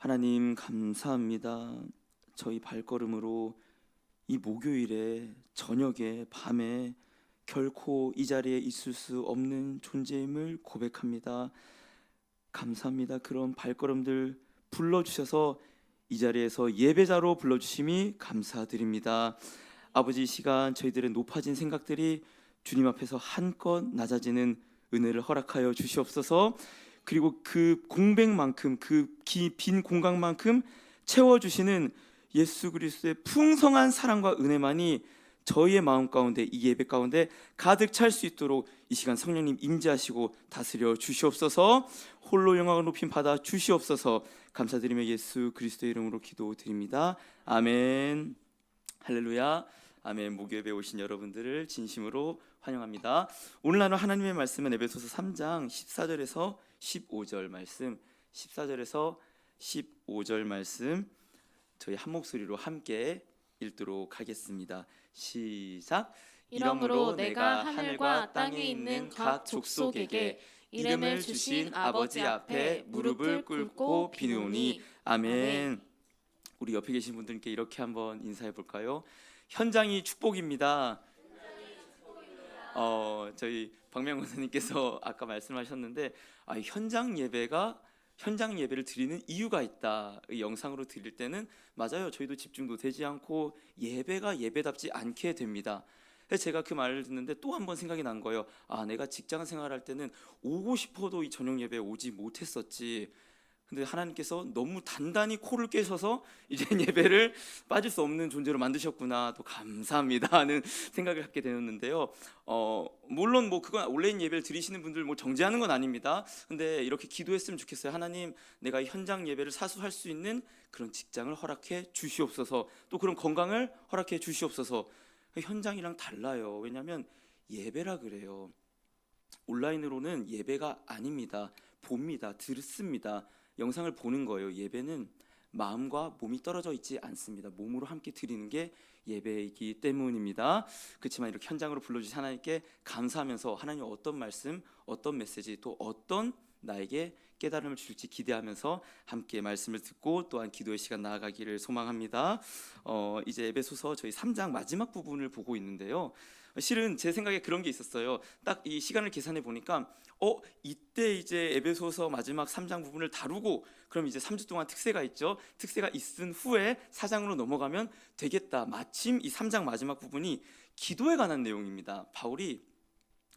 하나님 감사합니다. 저희 발걸음으로 이 목요일에 저녁에 밤에 결코 이 자리에 있을 수 없는 존재임을 고백합니다. 감사합니다. 그런 발걸음들 불러주셔서 이 자리에서 예배자로 불러주심이 감사드립니다. 아버지, 이 시간 저희들의 높아진 생각들이 주님 앞에서 한껏 낮아지는 은혜를 허락하여 주시옵소서. 그리고 그 공백만큼, 그 빈 공간만큼 채워주시는 예수 그리스도의 풍성한 사랑과 은혜만이 저희의 마음 가운데, 이 예배 가운데 가득 찰 수 있도록 이 시간 성령님 임재하시고 다스려 주시옵소서. 홀로 영광을 높임 받아 주시옵소서. 감사드리며 예수 그리스도의 이름으로 기도드립니다. 아멘. 할렐루야. 아멘. 목요일에 오신 여러분들을 진심으로 환영합니다. 오늘 나눌 하나님의 말씀은 에베소서 3장 14절에서 15절 말씀, 14절에서 15절 말씀 저희 한 목소리로 함께 읽도록 하겠습니다. 시작. 이러므로 내가 하늘과 땅에 있는 각 족속에게 이름을 주신 아버지 앞에 무릎을 꿇고 비누니. 아멘. 우리 옆에 계신 분들께 이렇게 한번 인사해 볼까요? 현장이 축복입니다. 저희 박명훈 선생님께서 아까 말씀하셨는데 현장 예배를 드리는 이유가 있다. 이 영상으로 드릴 때는 맞아요. 저희도 집중도 되지 않고 예배가 예배답지 않게 됩니다. 제가 그 말을 듣는데 또 한 번 생각이 난 거예요. 내가 직장 생활할 때는 오고 싶어도 이 저녁 예배에 오지 못했었지. 근데 하나님께서 너무 단단히 코를 깨셔서 이제 예배를 빠질 수 없는 존재로 만드셨구나. 또 감사합니다 하는 생각을 갖게 되었는데요. 물론 그건 온라인 예배를 드리시는 분들 정죄하는 건 아닙니다. 근데 이렇게 기도했으면 좋겠어요. 하나님, 내가 현장 예배를 사수할 수 있는 그런 직장을 허락해 주시옵소서. 또 그런 건강을 허락해 주시옵소서. 현장이랑 달라요. 왜냐하면 예배라 그래요. 온라인으로는 예배가 아닙니다. 봅니다. 듣습니다. 영상을 보는 거예요. 예배는 마음과 몸이 떨어져 있지 않습니다. 몸으로 함께 드리는 게 예배이기 때문입니다. 그렇지만 이렇게 현장으로 불러주신 하나님께 감사하면서 하나님 어떤 말씀, 어떤 메시지, 또 어떤 나에게 깨달음을 줄지 기대하면서 함께 말씀을 듣고 또한 기도의 시간 나아가기를 소망합니다. 이제 에베소서 저희 3장 마지막 부분을 보고 있는데요. 실은 제 생각에 그런 게 있었어요. 딱 이 시간을 계산해 보니까 이때 이제 에베소서 마지막 3장 부분을 다루고 그럼 이제 3주 동안 특세가 있죠. 특세가 있은 후에 4장으로 넘어가면 되겠다. 마침 이 3장 마지막 부분이 기도에 관한 내용입니다. 바울이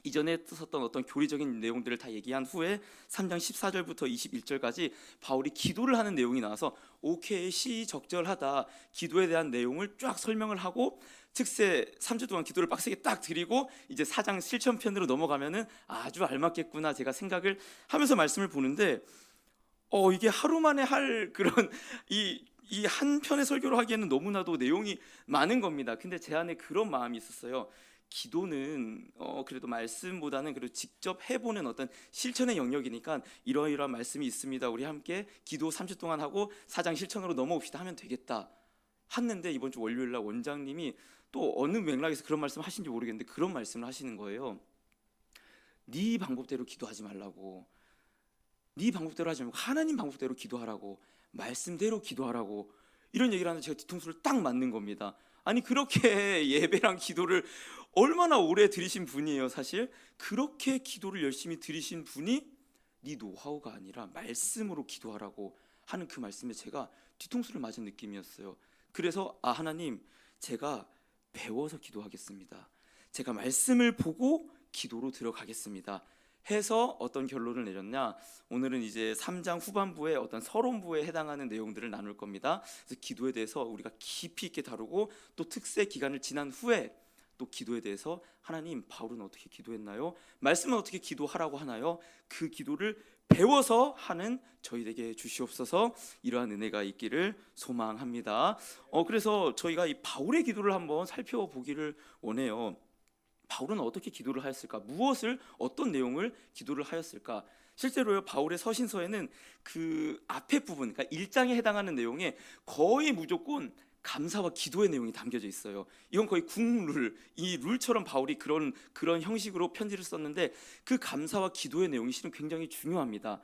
이전에 썼던 어떤 교리적인 내용들을 다 얘기한 후에 3장 14절부터 21절까지 바울이 기도를 하는 내용이 나와서 오케이, 시적절하다. 기도에 대한 내용을 쫙 설명을 하고 특세 3주 동안 기도를 빡세게 딱 드리고 이제 4장 실천편으로 넘어가면은 아주 알맞겠구나 제가 생각을 하면서 말씀을 보는데 이게 하루 만에 할 그런 이 한 편의 설교로 하기에는 너무나도 내용이 많은 겁니다. 근데 제 안에 그런 마음이 있었어요. 기도는 그래도 말씀보다는 그래도 직접 해보는 어떤 실천의 영역이니까 이러이러한 말씀이 있습니다. 우리 함께 기도 3주 동안 하고 4장 실천으로 넘어옵시다 하면 되겠다 했는데 이번 주 월요일 날 원장님이 또 어느 맥락에서 그런 말씀 하신지 모르겠는데 그런 말씀을 하시는 거예요. 네 방법대로 기도하지 말라고. 네 방법대로 하지 말고 하나님 방법대로 기도하라고. 말씀대로 기도하라고. 이런 얘기를 하는데 제가 뒤통수를 딱 맞는 겁니다. 아니 그렇게 예배랑 기도를 얼마나 오래 드리신 분이에요. 사실 그렇게 기도를 열심히 드리신 분이 네 노하우가 아니라 말씀으로 기도하라고 하는 그 말씀에 제가 뒤통수를 맞은 느낌이었어요. 그래서 하나님, 제가 배워서 기도하겠습니다. 제가 말씀을 보고 기도로 들어가겠습니다 해서 어떤 결론을 내렸냐, 오늘은 이제 3장 후반부에 어떤 서론부에 해당하는 내용들을 나눌 겁니다. 그래서 기도에 대해서 우리가 깊이 있게 다루고 또 특세 기간을 지난 후에 또 기도에 대해서 하나님, 바울은 어떻게 기도했나요? 말씀은 어떻게 기도하라고 하나요? 그 기도를 배워서 하는 저희에게 주시옵소서. 이러한 은혜가 있기를 소망합니다. 그래서 저희가 이 바울의 기도를 한번 살펴보기를 원해요. 바울은 어떻게 기도를 하였을까? 무엇을, 어떤 내용을 기도를 하였을까? 실제로요, 바울의 서신서에는 그 앞에 부분, 그러니까 1장에 해당하는 내용에 거의 무조건 감사와 기도의 내용이 담겨져 있어요. 이건 거의 국룰, 이 룰처럼 바울이 그런 형식으로 편지를 썼는데 그 감사와 기도의 내용이 실은 굉장히 중요합니다.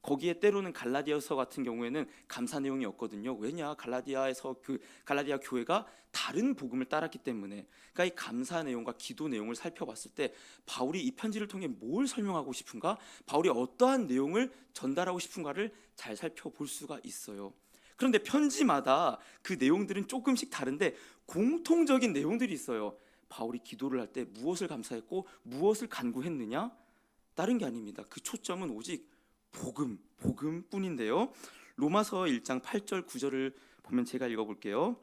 거기에 때로는 갈라디아서 같은 경우에는 감사 내용이 없거든요. 왜냐? 갈라디아에서 그 갈라디아 교회가 다른 복음을 따랐기 때문에. 그러니까 이 감사 내용과 기도 내용을 살펴봤을 때 바울이 이 편지를 통해 뭘 설명하고 싶은가? 바울이 어떠한 내용을 전달하고 싶은가를 잘 살펴볼 수가 있어요. 그런데 편지마다 그 내용들은 조금씩 다른데 공통적인 내용들이 있어요. 바울이 기도를 할 때 무엇을 감사했고 무엇을 간구했느냐? 다른 게 아닙니다. 그 초점은 오직 복음뿐인데요. 로마서 1장 8절 9절을 보면 제가 읽어볼게요.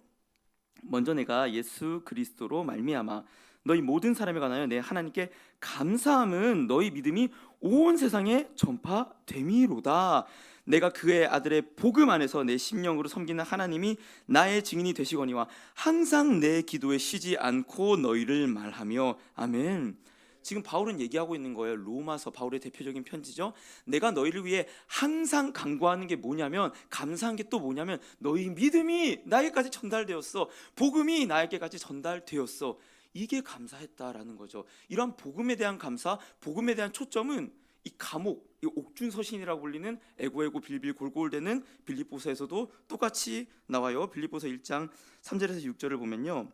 먼저 내가 예수 그리스도로 말미암아 너희 모든 사람에 관하여 내 하나님께 감사함은 너희 믿음이 온 세상에 전파됨이로다. 내가 그의 아들의 복음 안에서 내 심령으로 섬기는 하나님이 나의 증인이 되시거니와 항상 내 기도에 쉬지 않고 너희를 말하며. 아멘. 지금 바울은 얘기하고 있는 거예요. 로마서 바울의 대표적인 편지죠. 내가 너희를 위해 항상 간구하는 게 뭐냐면, 감사한 게 또 뭐냐면 너희 믿음이 나에게까지 전달되었어. 복음이 나에게까지 전달되었어. 이게 감사했다라는 거죠. 이런 복음에 대한 감사, 복음에 대한 초점은 이 감옥, 이 옥중서신이라고 불리는 에고에고 빌빌 골골대는 빌립보서에서도 똑같이 나와요. 빌립보서 1장 3절에서 6절을 보면요,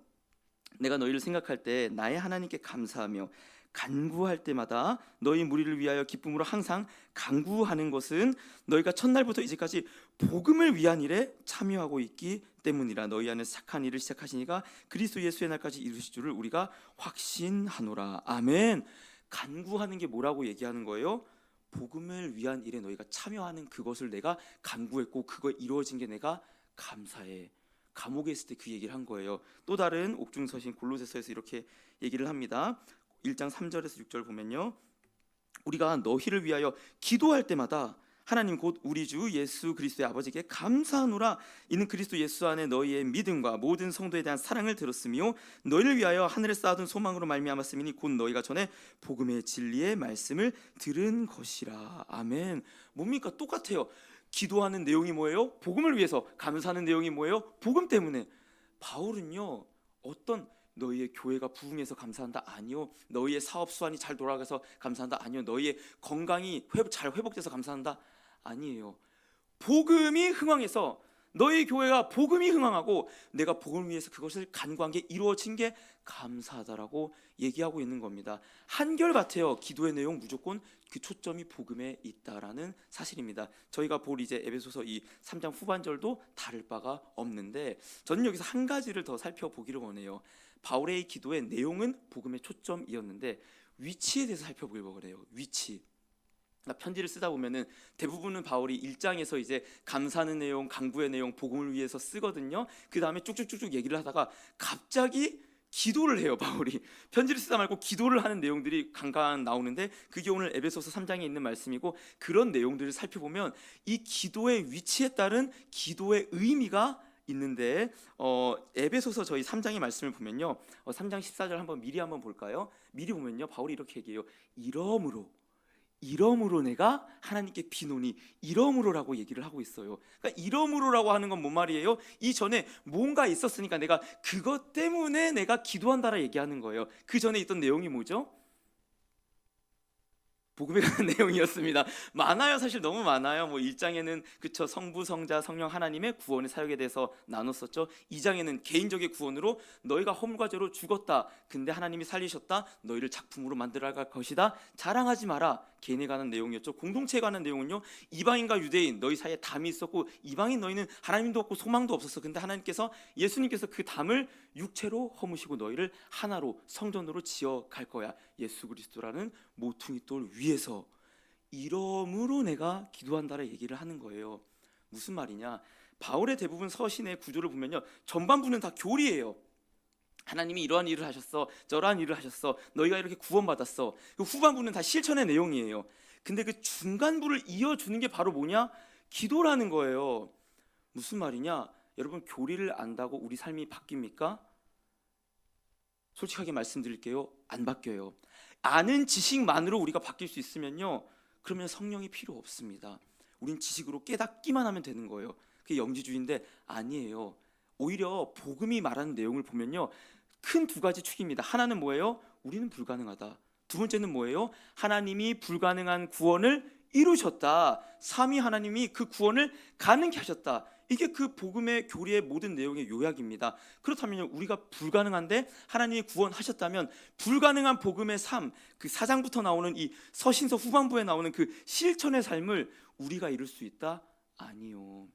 내가 너희를 생각할 때 나의 하나님께 감사하며 간구할 때마다 너희 무리를 위하여 기쁨으로 항상 간구하는 것은 너희가 첫날부터 이제까지 복음을 위한 일에 참여하고 있기 때문이라. 너희 안에 착한 일을 시작하시니가 그리스도 예수의 날까지 이루실 줄을 우리가 확신하노라. 아멘. 간구하는 게 뭐라고 얘기하는 거예요? 복음을 위한 일에 너희가 참여하는 그것을 내가 간구했고 그거 이루어진 게 내가 감사해. 감옥에 있을 때 그 얘기를 한 거예요. 또 다른 옥중서신 골로새서에서 이렇게 얘기를 합니다. 1장 3절에서 6절 보면요, 우리가 너희를 위하여 기도할 때마다 하나님 곧 우리 주 예수 그리스도의 아버지께 감사하노라. 이는 그리스도 예수 안에 너희의 믿음과 모든 성도에 대한 사랑을 들었으며 너희를 위하여 하늘에 쌓아둔 소망으로 말미암았음이니 곧 너희가 전에 복음의 진리의 말씀을 들은 것이라. 아멘. 뭡니까? 똑같아요. 기도하는 내용이 뭐예요? 복음을 위해서. 감사하는 내용이 뭐예요? 복음 때문에. 바울은요, 어떤 너희의 교회가 부흥해서 감사한다? 아니요. 너희의 사업 수완이 잘 돌아가서 감사한다? 아니요. 너희의 건강이 잘 회복돼서 감사한다? 아니에요. 복음이 흥왕해서, 너희 교회가 복음이 흥왕하고 내가 복음을 위해서 그것을 간구한 게 이루어진 게 감사하다라고 얘기하고 있는 겁니다. 한결같아요. 기도의 내용 무조건 그 초점이 복음에 있다라는 사실입니다. 저희가 볼 이제 에베소서 이 3장 후반절도 다를 바가 없는데, 저는 여기서 한 가지를 더 살펴보기를 원해요. 바울의 기도의 내용은 복음의 초점이었는데 위치에 대해서 살펴보기를 원해요. 위치. 편지를 쓰다 보면은 대부분은 바울이 1장에서 이제 감사하는 내용, 간구의 내용, 복음을 위해서 쓰거든요. 그 다음에 쭉쭉쭉쭉 얘기를 하다가 갑자기 기도를 해요. 바울이 편지를 쓰다 말고 기도를 하는 내용들이 간간 나오는데, 그게 오늘 에베소서 3장에 있는 말씀이고, 그런 내용들을 살펴보면 이 기도의 위치에 따른 기도의 의미가 있는데, 에베소서 저희 3장의 말씀을 보면요, 3장 14절 한번 미리 한번 볼까요? 미리 보면요, 바울이 이렇게 얘기해요. 이러므로 내가 하나님께 비노니, 이러므로라고 얘기를 하고 있어요. 그러니까 이러므로라고 하는 건 뭔 말이에요? 이전에 뭔가 있었으니까 내가 그것 때문에 내가 기도한다라 얘기하는 거예요. 그 전에 있던 내용이 뭐죠? 복음에 관한 내용이었습니다. 많아요. 사실 너무 많아요. 1장에는 그쵸, 성부, 성자, 성령 하나님의 구원의 사역에 대해서 나눴었죠. 2장에는 개인적인 구원으로 너희가 허물과 죄로 죽었다. 근데 하나님이 살리셨다. 너희를 작품으로 만들어갈 것이다. 자랑하지 마라. 개인에 관한 내용이었죠. 공동체에 관한 내용은요, 이방인과 유대인 너희 사이에 담이 있었고, 이방인 너희는 하나님도 없고 소망도 없었어. 근데 하나님께서, 예수님께서 그 담을 육체로 허무시고 너희를 하나로 성전으로 지어 갈 거야. 예수 그리스도라는 모퉁이 돌 위에서. 이러므로 내가 기도한다라 얘기를 하는 거예요. 무슨 말이냐? 바울의 대부분 서신의 구조를 보면요, 전반부는 다 교리예요. 하나님이 이러한 일을 하셨어, 저러한 일을 하셨어, 너희가 이렇게 구원받았어. 그 후반부는 다 실천의 내용이에요. 근데 그 중간부를 이어주는 게 바로 뭐냐? 기도라는 거예요. 무슨 말이냐? 여러분, 교리를 안다고 우리 삶이 바뀝니까? 솔직하게 말씀드릴게요. 안 바뀌어요. 아는 지식만으로 우리가 바뀔 수 있으면요, 그러면 성령이 필요 없습니다. 우린 지식으로 깨닫기만 하면 되는 거예요. 그게 영지주의인데 아니에요. 오히려 복음이 말하는 내용을 보면요, 큰 두 가지 축입니다. 하나는 뭐예요? 우리는 불가능하다. 두 번째는 뭐예요? 하나님이 불가능한 구원을 이루셨다. 삼위 하나님이 그 구원을 가능케 하셨다. 이게 그 복음의 교리의 모든 내용의 요약입니다. 그렇다면 우리가 불가능한데 하나님이 구원하셨다면 불가능한 복음의 삶, 그 4장부터 나오는 이 서신서 후반부에 나오는 그 실천의 삶을 우리가 이룰 수 있다? 아니요.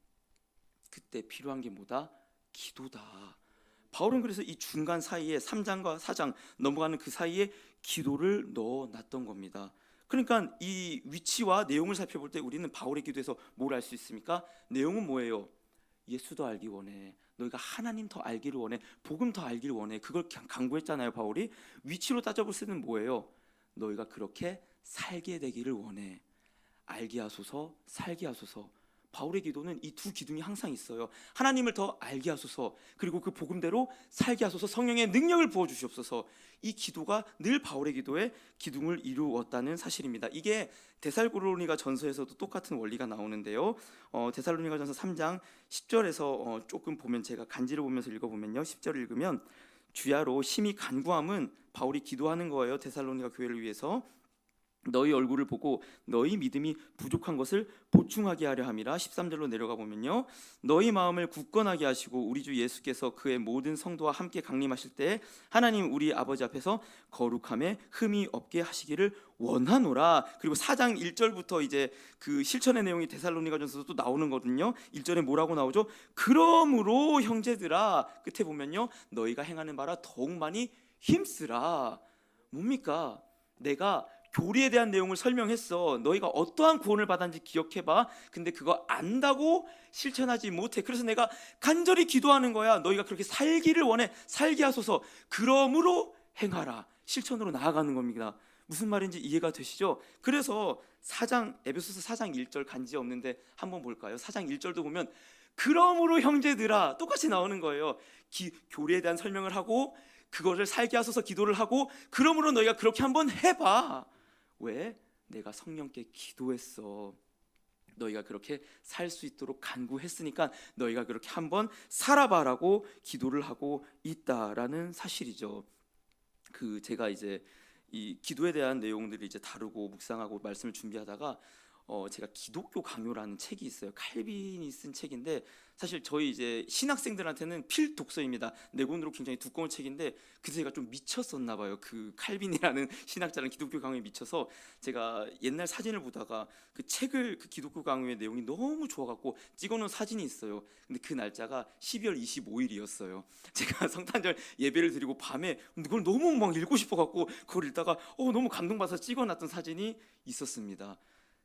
그때 필요한 게 뭐다? 기도다. 바울은 그래서 이 중간 사이에 3장과 4장 넘어가는 그 사이에 기도를 넣어놨던 겁니다. 그러니까 이 위치와 내용을 살펴볼 때 우리는 바울의 기도에서 뭘 알 수 있습니까? 내용은 뭐예요? 예수도 알기 원해. 너희가 하나님 더 알기를 원해. 복음 더 알기를 원해. 그걸 강구했잖아요, 바울이. 위치로 따져볼 때는 뭐예요? 너희가 그렇게 살게 되기를 원해. 알게 하소서, 살게 하소서. 바울의 기도는 이 두 기둥이 항상 있어요. 하나님을 더 알게 하소서, 그리고 그 복음대로 살게 하소서, 성령의 능력을 부어주시옵소서. 이 기도가 늘 바울의 기도에 기둥을 이루었다는 사실입니다. 이게 데살로니가 전서에서도 똑같은 원리가 나오는데요. 데살로니가 전서 3장 10절에서 조금 보면, 제가 간지를 보면서 읽어보면요, 10절 읽으면 주야로 심히 간구함은 바울이 기도하는 거예요. 데살로니가 교회를 위해서. 너희 얼굴을 보고 너희 믿음이 부족한 것을 보충하게 하려 함이라. 13절로 내려가 보면요, 너희 마음을 굳건하게 하시고 우리 주 예수께서 그의 모든 성도와 함께 강림하실 때 하나님 우리 아버지 앞에서 거룩함에 흠이 없게 하시기를 원하노라. 그리고 4장 1절부터 이제 그 실천의 내용이 데살로니가전서도 또 나오는 거거든요. 1절에 뭐라고 나오죠? 그러므로 형제들아, 끝에 보면요, 너희가 행하는 바라 더욱 많이 힘쓰라. 뭡니까? 내가 교리에 대한 내용을 설명했어. 너희가 어떠한 구원을 받았는지 기억해봐. 근데 그거 안다고 실천하지 못해. 그래서 내가 간절히 기도하는 거야. 너희가 그렇게 살기를 원해. 살게 하소서. 그러므로 행하라. 실천으로 나아가는 겁니다. 무슨 말인지 이해가 되시죠? 그래서 에베소서 4장 1절 간지 없는데 한번 볼까요? 4장 1절도 보면 그러므로 형제들아 똑같이 나오는 거예요. 교리에 대한 설명을 하고 그거를 살게 하소서 기도를 하고, 그러므로 너희가 그렇게 한번 해봐. 왜? 내가 성령께 기도했어. 너희가 그렇게 살 수 있도록 간구했으니까 너희가 그렇게 한번 살아봐라고 기도를 하고 있다라는 사실이죠. 제가 이제 이 기도에 대한 내용들을 이제 다루고 묵상하고 말씀을 준비하다가 제가 기독교 강요라는 책이 있어요. 칼빈이 쓴 책인데 사실 저희 이제 신학생들한테는 필독서입니다. 네 권으로 굉장히 두꺼운 책인데 그래서 제가 좀 미쳤었나 봐요. 그 칼빈이라는 신학자는 기독교 강요에 미쳐서 제가 옛날 사진을 보다가 그 책을, 그 기독교 강요의 내용이 너무 좋아갖고 찍어놓은 사진이 있어요. 근데 그 날짜가 12월 25일이었어요. 제가 성탄절 예배를 드리고 밤에 그걸 너무 막 읽고 싶어갖고 그걸 읽다가 너무 감동받아서 찍어놨던 사진이 있었습니다.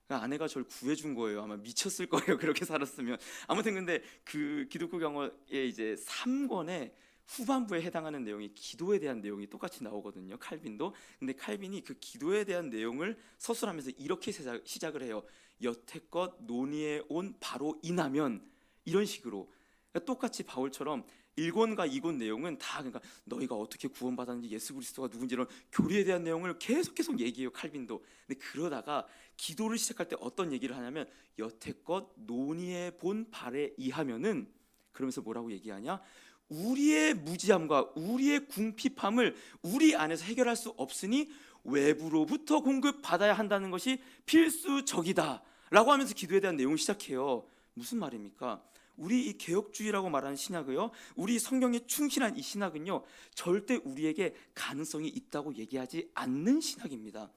아내가 저를 구해준 거예요. 아마 미쳤을 거예요. 그렇게 살았으면. 아무튼 근데 그 기독교 강어의 이제 3권의 후반부에 해당하는 내용이 기도에 대한 내용이 똑같이 나오거든요. 칼빈도. 근데 칼빈이 그 기도에 대한 내용을 서술하면서 이렇게 시작을 해요. 여태껏 논의해 온 바로 이나면, 이런 식으로. 그러니까 똑같이 바울처럼 1권과 2권 내용은 다, 그러니까 너희가 어떻게 구원받았는지, 예수 그리스도가 누군지, 이런 교리에 대한 내용을 계속 얘기해요. 칼빈도. 근데 그러다가 기도를 시작할 때 어떤 얘기를 하냐면 여태껏 논의해 본 바에 의하면은, 그러면서 뭐라고 얘기하냐? 우리의 무지함과 우리의 궁핍함을 우리 안에서 해결할 수 없으니 외부로부터 공급받아야 한다는 것이 필수적이다 라고 하면서 기도에 대한 내용을 시작해요. 무슨 말입니까? 우리 이 개혁주의라고 말하는 신학을요, 우리 성경에 충실한 이 신학은요, 절대 우리에게 가능성이 있다고 얘기하지 않는 신학입니다.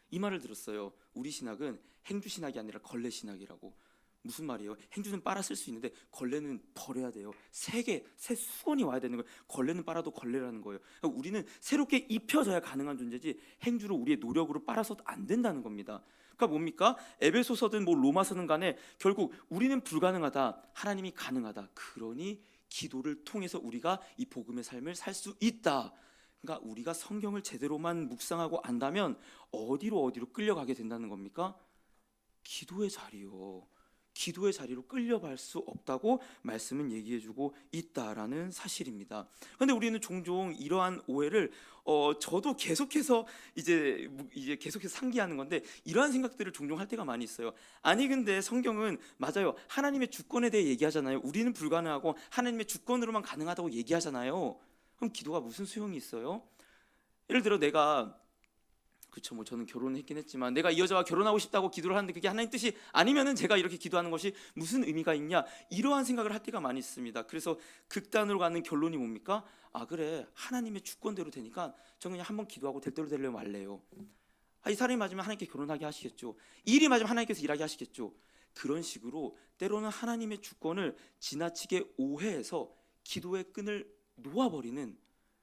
이 말을 들었어요. 우리 신학은 행주 신학이 아니라 걸레 신학이라고. 무슨 말이에요? 행주는 빨아 쓸 수 있는데 걸레는 버려야 돼요. 새 수건이 와야 되는 거예요. 걸레는 빨아도 걸레라는 거예요. 그러니까 우리는 새롭게 입혀져야 가능한 존재지 행주로 우리의 노력으로 빨아서도 안 된다는 겁니다. 그러니까 뭡니까? 에베소서든 로마서든 간에 결국 우리는 불가능하다, 하나님이 가능하다. 그러니 기도를 통해서 우리가 이 복음의 삶을 살 수 있다. 그러니까 우리가 성경을 제대로만 묵상하고 안다면 어디로 끌려가게 된다는 겁니까? 기도의 자리요. 기도의 자리로 끌려갈 수 없다고 말씀은 얘기해주고 있다라는 사실입니다. 그런데 우리는 종종 이러한 오해를 저도 계속해서 이제 계속해서 상기하는 건데, 이러한 생각들을 종종 할 때가 많이 있어요. 아니 근데 성경은 맞아요. 하나님의 주권에 대해 얘기하잖아요. 우리는 불가능하고 하나님의 주권으로만 가능하다고 얘기하잖아요. 그럼 기도가 무슨 소용이 있어요? 예를 들어 내가 그렇죠. 뭐 저는 결혼을 했긴 했지만 내가 이 여자와 결혼하고 싶다고 기도를 하는데 그게 하나님 뜻이 아니면은 제가 이렇게 기도하는 것이 무슨 의미가 있냐, 이러한 생각을 할 때가 많이 있습니다. 그래서 극단으로 가는 결론이 뭡니까? 아 그래, 하나님의 주권대로 되니까 저 그냥 한번 기도하고 될 대로 되려면 말래요. 이 사람이 맞으면 하나님께 결혼하게 하시겠죠. 이 일이 맞으면 하나님께서 일하게 하시겠죠. 그런 식으로 때로는 하나님의 주권을 지나치게 오해해서 기도의 끈을 놓아버리는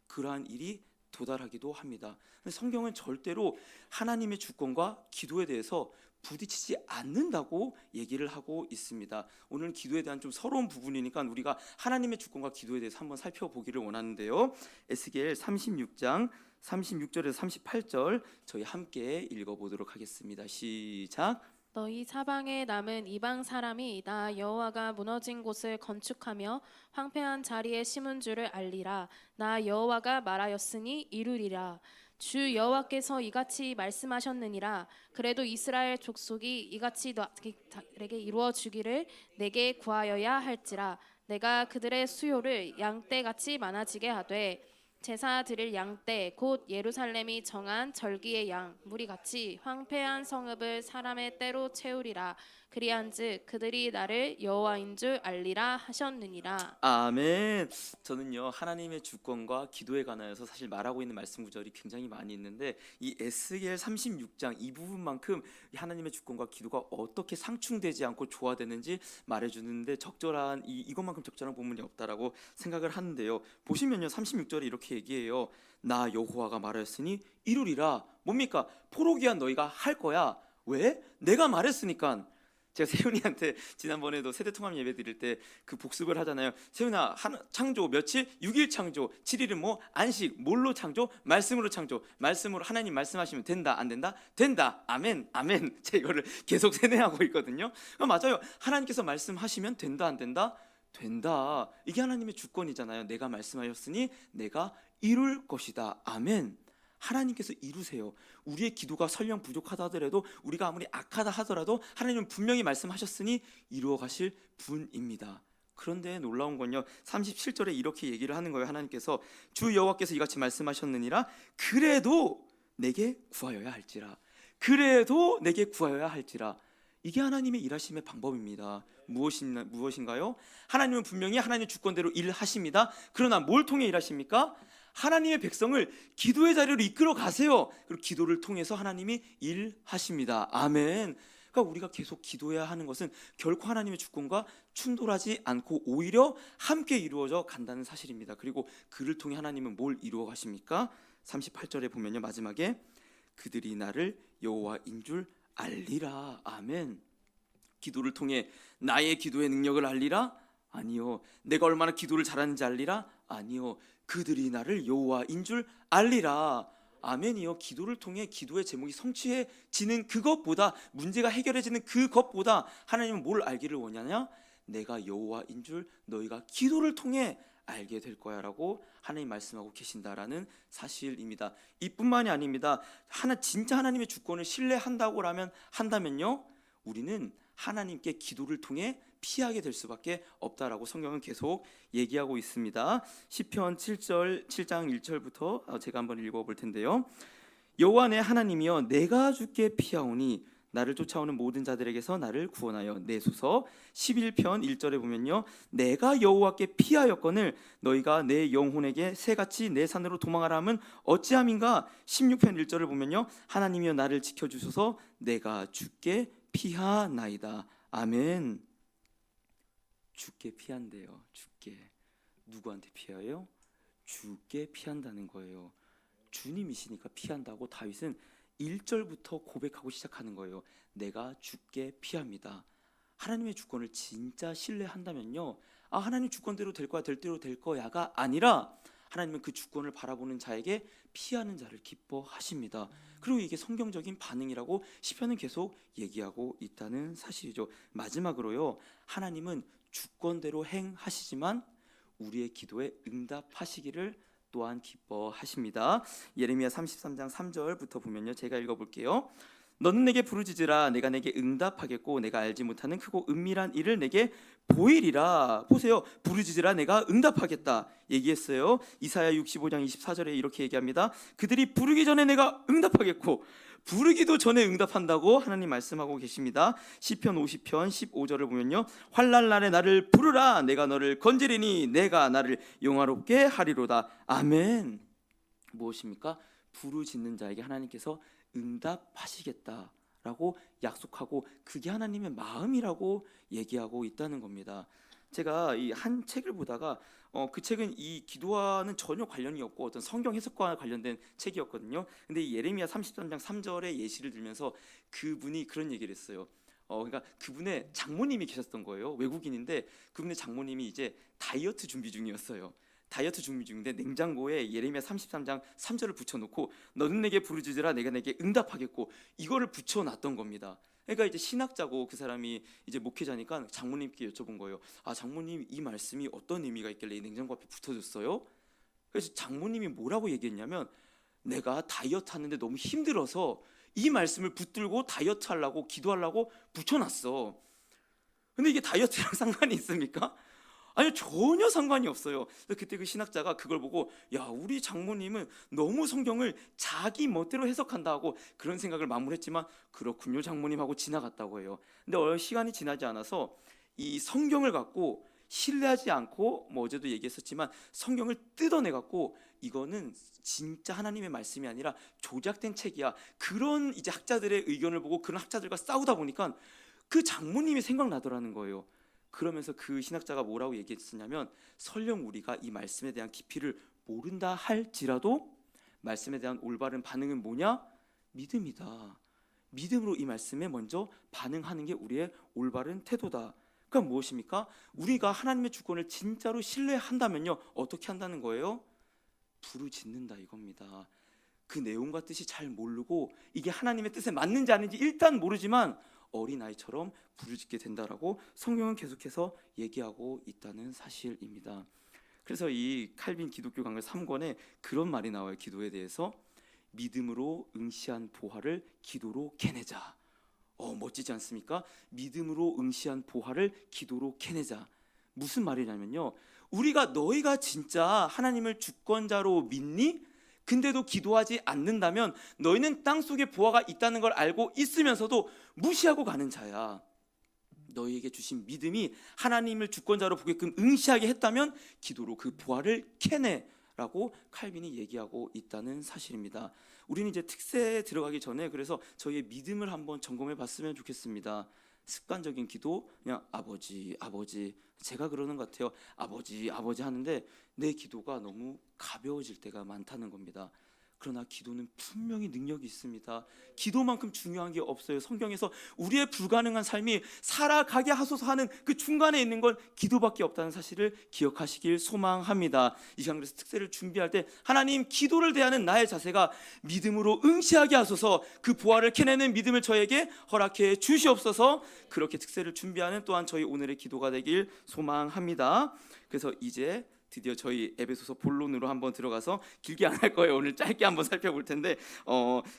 그러한 일이 도달하기도 합니다. 근데 성경은 절대로 하나님의 주권과 기도에 대해서 부딪히지 않는다고 얘기를 하고 있습니다. 오늘은 기도에 대한 좀 서러운 부분이니까 우리가 하나님의 주권과 기도에 대해서 한번 살펴보기를 원하는데요. 에스겔 36장 36절에서 38절 저희 함께 읽어보도록 하겠습니다. 시작. 너희 사방에 남은 이방 사람이 나 여호와가 무너진 곳을 건축하며 황폐한 자리에 심은 줄을 알리라. 나 여호와가 말하였으니 이루리라. 주 여호와께서 이같이 말씀하셨느니라. 그래도 이스라엘 족속이 이같이 너에게 이루어 주기를 내게 구하여야 할지라. 내가 그들의 수요를 양떼같이 많아지게 하되 제사 드릴 양떼 곧 예루살렘이 정한 절기의 양 무리같이 황폐한 성읍을 사람의 때로 채우리라. 그리한즉 그들이 나를 여호와인 줄 알리라 하셨느니라. 아멘. 저는요 하나님의 주권과 기도에 관하여서 사실 말하고 있는 말씀 구절이 굉장히 많이 있는데 이 에스겔 36장 이 부분만큼 하나님의 주권과 기도가 어떻게 상충되지 않고 조화되는지 말해주는데 적절한 이것만큼 적절한 부분이 없다라고 생각을 하는데요. 보시면요 36절에 이렇게 얘기해요. 나 여호와가 말하였으니 이루리라. 뭡니까? 포로기한 너희가 할 거야. 왜? 내가 말했으니까. 제가 세훈이한테 지난번에도 세대통합 예배 드릴 때 그 복습을 하잖아요. 세훈아, 창조 며칠? 6일 창조. 7일은 뭐 안식. 뭘로 창조? 말씀으로 창조. 말씀으로 하나님 말씀하시면 된다, 안 된다? 된다. 아멘, 아멘. 제가 이거를 계속 세뇌하고 있거든요. 맞아요. 하나님께서 말씀하시면 된다, 안 된다? 된다. 이게 하나님의 주권이잖아요. 내가 말씀하셨으니 내가 이룰 것이다. 아멘. 하나님께서 이루세요. 우리의 기도가 설령 부족하다 하더라도 우리가 아무리 악하다 하더라도 하나님은 분명히 말씀하셨으니 이루어 가실 분입니다. 그런데 놀라운 건요 37절에 이렇게 얘기를 하는 거예요. 하나님께서 주 여호와께서 이같이 말씀하셨느니라. 그래도 내게 구하여야 할지라. 그래도 내게 구하여야 할지라. 이게 하나님의 일하심의 방법입니다. 무엇인가요? 하나님은 분명히 하나님의 주권대로 일하십니다. 그러나 뭘 통해 일하십니까? 하나님의 백성을 기도의 자리로 이끌어 가세요. 그리고 기도를 통해서 하나님이 일하십니다. 아멘. 그러니까 우리가 계속 기도해야 하는 것은 결코 하나님의 주권과 충돌하지 않고 오히려 함께 이루어져 간다는 사실입니다. 그리고 그를 통해 하나님은 뭘 이루어 가십니까? 38절에 보면요 마지막에 그들이 나를 여호와인 줄 알리라. 아멘. 기도를 통해 나의 기도의 능력을 알리라? 아니요. 내가 얼마나 기도를 잘하는지 알리라? 아니요. 그들이 나를 여호와인 줄 알리라. 아멘이요. 기도를 통해 기도의 제목이 성취해지는 그것보다, 문제가 해결해지는 그것보다 하나님은 뭘 알기를 원하냐? 내가 여호와인 줄 너희가 기도를 통해 알게 될 거야라고 하나님 말씀하고 계신다라는 사실입니다. 이뿐만이 아닙니다. 진짜 하나님의 주권을 신뢰한다면요 우리는 하나님께 기도를 통해 피하게 될 수밖에 없다라고 성경은 계속 얘기하고 있습니다. 시편 7장 1절부터 제가 한번 읽어볼 텐데요. 여호와 내 하나님이여 내가 주께 피하오니 나를 쫓아오는 모든 자들에게서 나를 구원하여 내소서. 11편 1절에 보면요 내가 여호와께 피하였거늘 너희가 내 영혼에게 새같이 내 산으로 도망하라 함은 어찌함인가. 16편 1절을 보면요 하나님이여 나를 지켜주소서 내가 주께 피하나이다. 아멘. 주께 피한대요. 주께. 누구한테 피해요? 주께 피한다는 거예요. 주님이시니까 피한다고 다윗은 1절부터 고백하고 시작하는 거예요. 내가 주께 피합니다. 하나님의 주권을 진짜 신뢰한다면요 하나님 주권대로 될 거야, 될 대로 될 거야가 아니라 하나님은 그 주권을 바라보는 자에게 피하는 자를 기뻐하십니다. 그리고 이게 성경적인 반응이라고 시편은 계속 얘기하고 있다는 사실이죠. 마지막으로요 하나님은 주권대로 행하시지만 우리의 기도에 응답하시기를 또한 기뻐하십니다. 예레미야 33장 3절부터 보면요 제가 읽어볼게요. 너는 내게 부르짖으라. 내가 내게 응답하겠고 내가 알지 못하는 크고 은밀한 일을 내게 보이리라. 보세요. 부르짖으라 내가 응답하겠다 얘기했어요. 이사야 65장 24절에 이렇게 얘기합니다. 그들이 부르기 전에 내가 응답하겠고 부르기도 전에 응답한다고 하나님 말씀하고 계십니다. 시편 50편 15절을 보면요, 환난 날에 나를 부르라, 내가 너를 건지리니 내가 나를 영화롭게 하리로다. 아멘. 무엇입니까? 부르짖는 자에게 하나님께서 응답하시겠다라고 약속하고, 그게 하나님의 마음이라고 얘기하고 있다는 겁니다. 제가 이 한 책을 보다가 그 책은 이 기도와는 전혀 관련이 없고 어떤 성경 해석과 관련된 책이었거든요. 근데 이 예레미야 33장 3절의 예시를 들면서 그분이 그런 얘기를 했어요. 그러니까 그분의 장모님이 계셨던 거예요. 외국인인데 그분의 장모님이 이제 다이어트 준비 중이었어요. 다이어트 준비 중인데 냉장고에 예레미야 33장 3절을 붙여놓고 너는 내게 부르짖으라 내가 내게 응답하겠고, 이거를 붙여놨던 겁니다. 그러니까 이제 신학자고 그 사람이 이제 목회자니까 장모님께 여쭤본 거예요. 아, 장모님, 이 말씀이 어떤 의미가 있길래 이 냉장고 앞에 붙어줬어요? 그래서 장모님이 뭐라고 얘기했냐면, 내가 다이어트 하는데 너무 힘들어서 이 말씀을 붙들고 다이어트 하려고 기도하려고 붙여놨어. 근데 이게 다이어트랑 상관이 있습니까? 아니요, 전혀 상관이 없어요. 그때 그 신학자가 그걸 보고, 야, 우리 장모님은 너무 성경을 자기 멋대로 해석한다 하고 그런 생각을 마무리했지만, 그렇군요 장모님 하고 지나갔다고 해요. 근데 시간이 지나지 않아서 이 성경을 갖고 신뢰하지 않고, 어제도 얘기했었지만 성경을 뜯어내 갖고 이거는 진짜 하나님의 말씀이 아니라 조작된 책이야, 그런 이제 학자들의 의견을 보고 그런 학자들과 싸우다 보니까 그 장모님이 생각나더라는 거예요. 그러면서 그 신학자가 뭐라고 얘기했었냐면, 설령 우리가 이 말씀에 대한 깊이를 모른다 할지라도 말씀에 대한 올바른 반응은 뭐냐? 믿음이다. 믿음으로 이 말씀에 먼저 반응하는 게 우리의 올바른 태도다. 그러니까 무엇입니까? 우리가 하나님의 주권을 진짜로 신뢰한다면요, 어떻게 한다는 거예요? 부르짖는다 이겁니다. 그 내용과 뜻이 잘 모르고 이게 하나님의 뜻에 맞는지 아닌지 일단 모르지만 어린아이처럼 부르짖게 된다라고 성경은 계속해서 얘기하고 있다는 사실입니다. 그래서 이 칼빈 기독교 강을 3권에 그런 말이 나와요. 기도에 대해서 믿음으로 응시한 보화를 기도로 캐내자. 멋지지 않습니까? 믿음으로 응시한 보화를 기도로 캐내자. 무슨 말이냐면요, 우리가 너희가 진짜 하나님을 주권자로 믿니? 근데도 기도하지 않는다면 너희는 땅속에 보화가 있다는 걸 알고 있으면서도 무시하고 가는 자야. 너희에게 주신 믿음이 하나님을 주권자로 보게끔 응시하게 했다면 기도로 그 보화를 캐내라고 칼빈이 얘기하고 있다는 사실입니다. 우리는 이제 특세에 들어가기 전에 그래서 저희의 믿음을 한번 점검해 봤으면 좋겠습니다. 습관적인 기도, 그냥 아버지 아버지, 제가 그러는 것 같아요. 아버지 아버지 하는데 내 기도가 너무 가벼워질 때가 많다는 겁니다. 그러나 기도는 분명히 능력이 있습니다. 기도만큼 중요한 게 없어요. 성경에서 우리의 불가능한 삶이 살아가게 하소서 하는 그 중간에 있는 건 기도밖에 없다는 사실을 기억하시길 소망합니다. 이 시간 그래서 특세를 준비할 때 하나님, 기도를 대하는 나의 자세가 믿음으로 응시하게 하소서, 그 보화를 캐내는 믿음을 저에게 허락해 주시옵소서. 그렇게 특세를 준비하는 또한 저희 오늘의 기도가 되길 소망합니다. 그래서 이제 드디어 저희 에베소서 본론으로 한번 들어가서 길게 안 할 거예요. 오늘 짧게 한번 살펴볼 텐데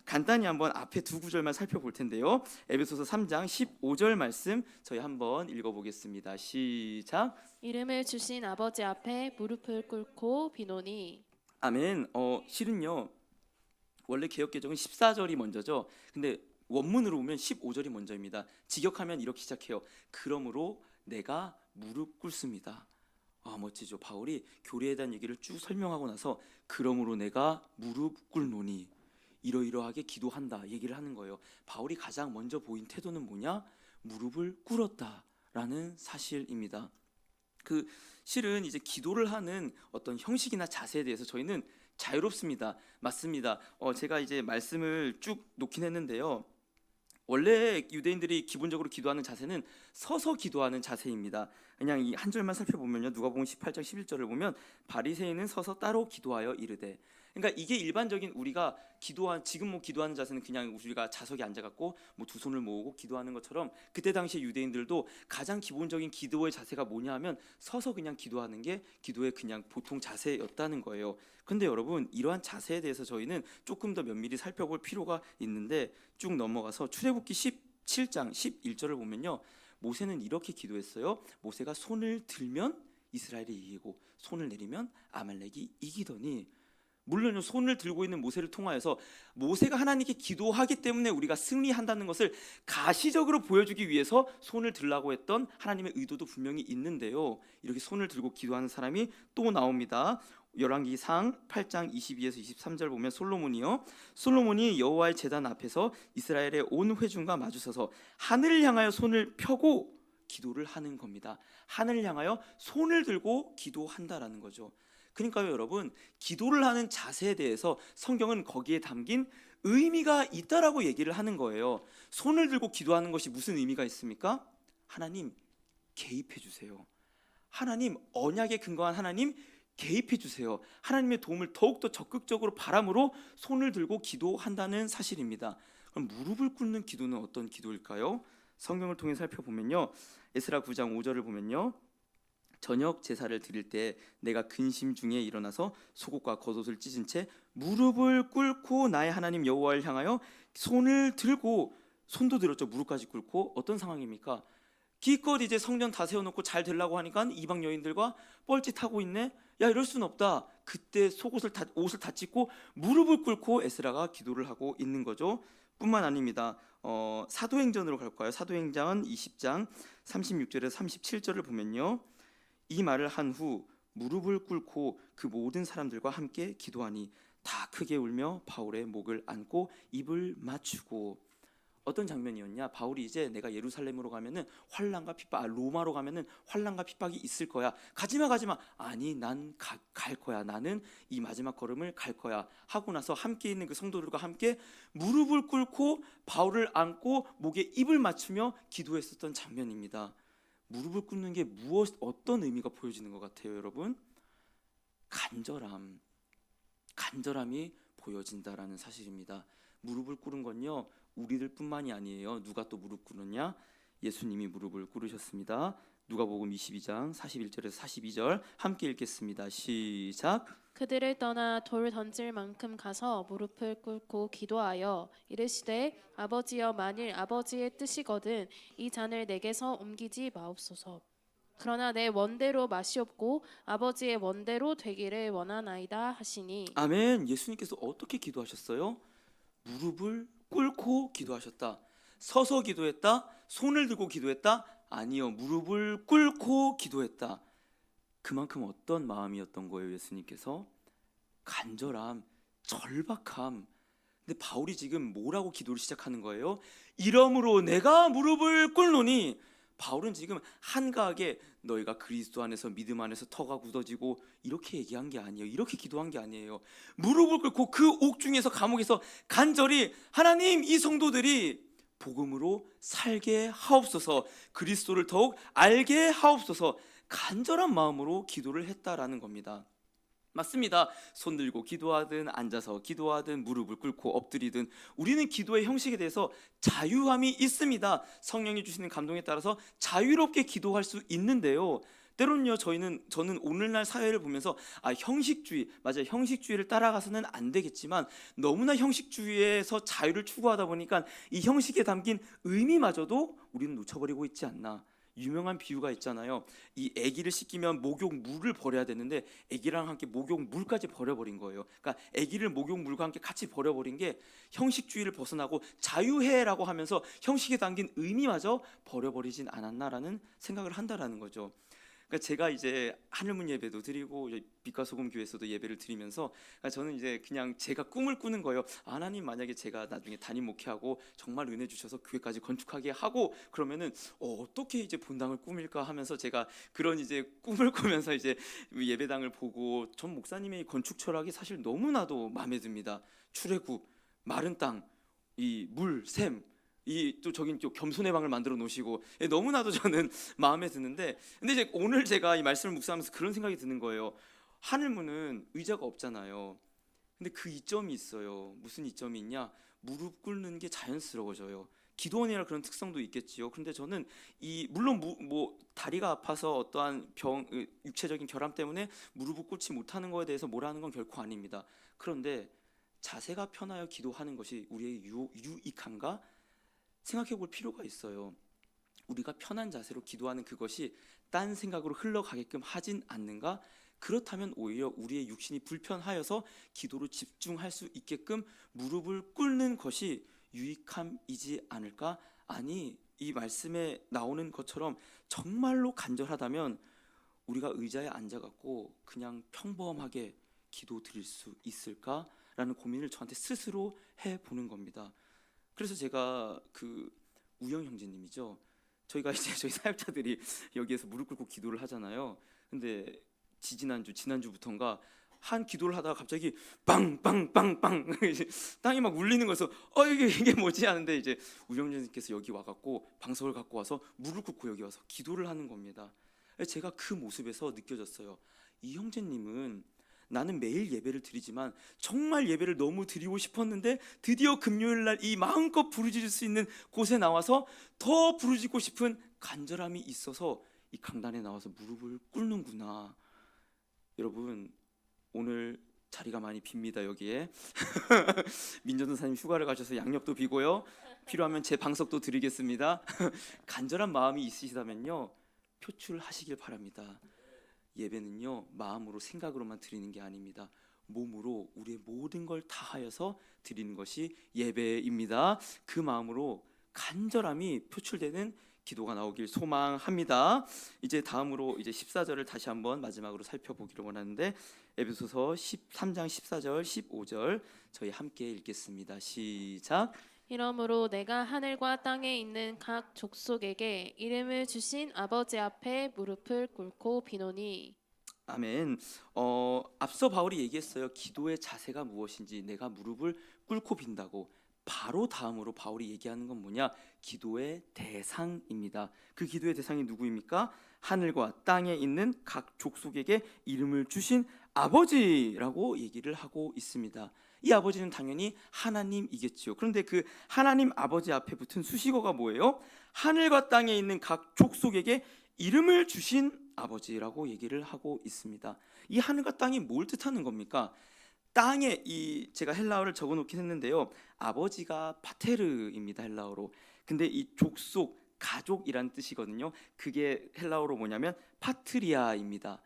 간단히 한번 앞에 두 구절만 살펴볼 텐데요. 에베소서 3장 15절 말씀 저희 한번 읽어보겠습니다. 시작. 이름을 주신 아버지 앞에 무릎을 꿇고 비노니. 아멘. 실은요, 원래 개역개정은 14절이 먼저죠. 근데 원문으로 보면 15절이 먼저입니다. 직역하면 이렇게 시작해요. 그러므로 내가 무릎 꿇습니다. 멋지죠. 바울이 교리에 대한 얘기를 쭉 설명하고 나서 그러므로 내가 무릎 꿇노니, 이러이러하게 기도한다 얘기를 하는 거예요. 바울이 가장 먼저 보인 태도는 뭐냐? 무릎을 꿇었다라는 사실입니다. 그 실은 이제 기도를 하는 어떤 형식이나 자세에 대해서 저희는 자유롭습니다. 맞습니다. 제가 이제 말씀을 쭉 놓긴 했는데요. 원래 유대인들이 기본적으로 기도하는 자세는 서서 기도하는 자세입니다. 그냥 이 한 절만 살펴보면요, 누가복음 18장 11절을 보면 바리새인은 서서 따로 기도하여 이르되, 그러니까 이게 일반적인 우리가 지금 기도하는 자세는 그냥 우리가 자석에 앉아갖고 두 손을 모으고 기도하는 것처럼, 그때 당시 유대인들도 가장 기본적인 기도의 자세가 뭐냐 하면 서서 그냥 기도하는 게 기도의 그냥 보통 자세였다는 거예요. 근데 여러분, 이러한 자세에 대해서 저희는 조금 더 면밀히 살펴볼 필요가 있는데, 쭉 넘어가서 출애굽기 17장 11절을 보면요, 모세는 이렇게 기도했어요. 모세가 손을 들면 이스라엘이 이기고 손을 내리면 아말렉이 이기더니, 물론 손을 들고 있는 모세를 통하여서 모세가 하나님께 기도하기 때문에 우리가 승리한다는 것을 가시적으로 보여주기 위해서 손을 들라고 했던 하나님의 의도도 분명히 있는데요. 이렇게 손을 들고 기도하는 사람이 또 나옵니다. 열왕기상 8장 22에서 23절 보면 솔로몬이 여호와의 제단 앞에서 이스라엘의 온 회중과 마주서서 하늘을 향하여 손을 펴고 기도를 하는 겁니다. 하늘을 향하여 손을 들고 기도한다라는 거죠. 그러니까요, 여러분, 기도를 하는 자세에 대해서 성경은 거기에 담긴 의미가 있다라고 얘기를 하는 거예요. 손을 들고 기도하는 것이 무슨 의미가 있습니까? 하나님 개입해 주세요. 하나님, 언약에 근거한 하나님 개입해 주세요. 하나님의 도움을 더욱더 적극적으로 바람으로 손을 들고 기도한다는 사실입니다. 그럼 무릎을 꿇는 기도는 어떤 기도일까요? 성경을 통해 살펴보면요, 에스라 9장 5절을 보면요, 저녁 제사를 드릴 때 내가 근심 중에 일어나서 속옷과 겉옷을 찢은 채 무릎을 꿇고 나의 하나님 여호와를 향하여 손을 들고, 손도 들었죠, 무릎까지 꿇고. 어떤 상황입니까? 기껏 이제 성전 다 세워놓고 잘 되려고 하니까 이방 여인들과 뻘짓하고 있네. 야, 이럴 순 없다. 그때 옷을 다 찢고 무릎을 꿇고 에스라가 기도를 하고 있는 거죠. 뿐만 아닙니다. 사도행전으로 갈까요? 사도행전 20장 36절에서 37절을 보면요, 이 말을 한 후 무릎을 꿇고 그 모든 사람들과 함께 기도하니 다 크게 울며 바울의 목을 안고 입을 맞추고. 어떤 장면이었냐? 바울이 이제 내가 예루살렘으로 가면은 환난과 핍박, 로마로 가면은 환난과 핍박이 있을 거야. 가지마. 아니, 난 갈 거야. 나는 이 마지막 걸음을 갈 거야. 하고 나서 함께 있는 그 성도들과 함께 무릎을 꿇고 바울을 안고 목에 입을 맞추며 기도했었던 장면입니다. 무릎을 꿇는 게 어떤 의미가 보여지는 것 같아요, 여러분? 간절함이 보여진다라는 사실입니다. 무릎을 꿇은 건요, 우리들뿐만이 아니에요. 누가 또 무릎 꿇느냐? 예수님이 무릎을 꿇으셨습니다. 누가복음 22장 41절에서 42절 함께 읽겠습니다. 시작. 그들을 떠나 돌 던질 만큼 가서 무릎을 꿇고 기도하여 이르시되 아버지여, 만일 아버지의 뜻이거든 이 잔을 내게서 옮기지 마옵소서. 그러나 내 원대로 마시옵고 아버지의 원대로 되기를 원하나이다 하시니. 아멘. 예수님께서 어떻게 기도하셨어요? 무릎을 꿇고 기도하셨다. 서서 기도했다? 손을 들고 기도했다? 아니요, 무릎을 꿇고 기도했다. 그만큼 어떤 마음이었던 거예요, 예수님께서? 간절함, 절박함. 근데 바울이 지금 뭐라고 기도를 시작하는 거예요? 이러므로 내가 무릎을 꿇노니. 바울은 지금 한가하게 너희가 그리스도 안에서 믿음 안에서 터가 굳어지고 이렇게 얘기한 게 아니에요. 이렇게 기도한 게 아니에요. 무릎을 꿇고 그 옥중에서, 감옥에서 간절히 하나님, 이 성도들이 복음으로 살게 하옵소서, 그리스도를 더욱 알게 하옵소서, 간절한 마음으로 기도를 했다라는 겁니다. 맞습니다. 손 들고 기도하든 앉아서 기도하든 무릎을 꿇고 엎드리든 우리는 기도의 형식에 대해서 자유함이 있습니다. 성령이 주시는 감동에 따라서 자유롭게 기도할 수 있는데요, 때로는요, 저는 오늘날 사회를 보면서 형식주의, 맞아요, 형식주의를 따라가서는 안 되겠지만 너무나 형식주의에서 자유를 추구하다 보니까 이 형식에 담긴 의미마저도 우리는 놓쳐버리고 있지 않나. 유명한 비유가 있잖아요. 이 아기를 씻기면 목욕물을 버려야 되는데 아기랑 함께 목욕물까지 버려버린 거예요. 그러니까 아기를 목욕물과 함께 같이 버려버린 게 형식주의를 벗어나고 자유해라고 하면서 형식에 담긴 의미마저 버려버리진 않았나라는 생각을 한다라는 거죠. 그러니까 제가 이제 하늘문 예배도 드리고 빛과 소금 교회에서도 예배를 드리면서, 그러니까 저는 이제 그냥 제가 꿈을 꾸는 거예요. 하나님, 만약에 제가 나중에 담임 목회하고 정말 은혜 주셔서 교회까지 건축하게 하고 그러면은 어떻게 이제 본당을 꾸밀까 하면서 제가 그런 이제 꿈을 꾸면서 이제 예배당을 보고, 전 목사님의 건축 철학이 사실 너무나도 마음에 듭니다. 출애굽, 마른 땅, 이 물, 샘, 또 저긴 또 겸손의 방을 만들어 놓으시고, 너무나도 저는 마음에 드는데, 근데 이제 오늘 제가 이 말씀을 묵상하면서 그런 생각이 드는 거예요. 하늘문은 의자가 없잖아요. 근데 그 이점이 있어요. 무슨 이점이 있냐? 무릎 꿇는 게 자연스러워져요. 기도원이라 그런 특성도 있겠지요. 그런데 저는 물론 다리가 아파서 어떠한 육체적인 결함 때문에 무릎을 꿇지 못하는 거에 대해서 뭐라 하는 건 결코 아닙니다. 그런데 자세가 편하여 기도하는 것이 우리에게 유익한가? 생각해 볼 필요가 있어요. 우리가 편한 자세로 기도하는 그것이 딴 생각으로 흘러가게끔 하진 않는가? 그렇다면 오히려 우리의 육신이 불편하여서 기도로 집중할 수 있게끔 무릎을 꿇는 것이 유익함이지 않을까? 아니, 이 말씀에 나오는 것처럼 정말로 간절하다면 우리가 의자에 앉아갖고 그냥 평범하게 기도 드릴 수 있을까라는 고민을 저한테 스스로 해보는 겁니다. 그래서 제가 그 우영 형제님이죠. 저희가 이제 저희 사역자들이 여기에서 무릎 꿇고 기도를 하잖아요. 근데 지난주부터인가 한 기도를 하다가 갑자기 빵빵빵빵 땅이 막 울리는 거여서 이게 뭐지 하는데 이제 우영 형제님께서 여기 와갖고 방석을 갖고 와서 무릎 꿇고 여기 와서 기도를 하는 겁니다. 제가 그 모습에서 느껴졌어요. 이 형제님은 나는 매일 예배를 드리지만 정말 예배를 너무 드리고 싶었는데 드디어 금요일 날 이 마음껏 부르짖을 수 있는 곳에 나와서 더 부르짖고 싶은 간절함이 있어서 이 강단에 나와서 무릎을 꿇는구나. 여러분, 오늘 자리가 많이 빕니다. 여기에 민전도사님 휴가를 가셔서 양옆도 비고요. 필요하면 제 방석도 드리겠습니다. 간절한 마음이 있으시다면요, 표출하시길 바랍니다. 예배는요, 마음으로 생각으로만 드리는 게 아닙니다. 몸으로 우리의 모든 걸 다하여서 드리는 것이 예배입니다. 그 마음으로 간절함이 표출되는 기도가 나오길 소망합니다. 이제 다음으로 이제 14절을 다시 한번 마지막으로 살펴보기를 원하는데, 에베소서 13장 14절 15절 저희 함께 읽겠습니다. 시작. 이러므로 내가 하늘과 땅에 있는 각 족속에게 이름을 주신 아버지 앞에 무릎을 꿇고 비노니. 아멘. 앞서 바울이 얘기했어요. 기도의 자세가 무엇인지 내가 무릎을 꿇고 빈다고. 바로 다음으로 바울이 얘기하는 건 뭐냐? 기도의 대상입니다. 그 기도의 대상이 누구입니까? 하늘과 땅에 있는 각 족속에게 이름을 주신 아버지라고 얘기를 하고 있습니다. 이 아버지는 당연히 하나님이겠지요. 그런데 그 하나님 아버지 앞에 붙은 수식어가 뭐예요? 하늘과 땅에 있는 각 족속에게 이름을 주신 아버지라고 얘기를 하고 있습니다. 이 하늘과 땅이 뭘 뜻하는 겁니까? 땅에 제가 헬라어를 적어놓긴 했는데요. 아버지가 파테르입니다, 헬라어로. 근데 이 족속, 가족이란 뜻이거든요. 그게 헬라어로 뭐냐면 파트리아입니다.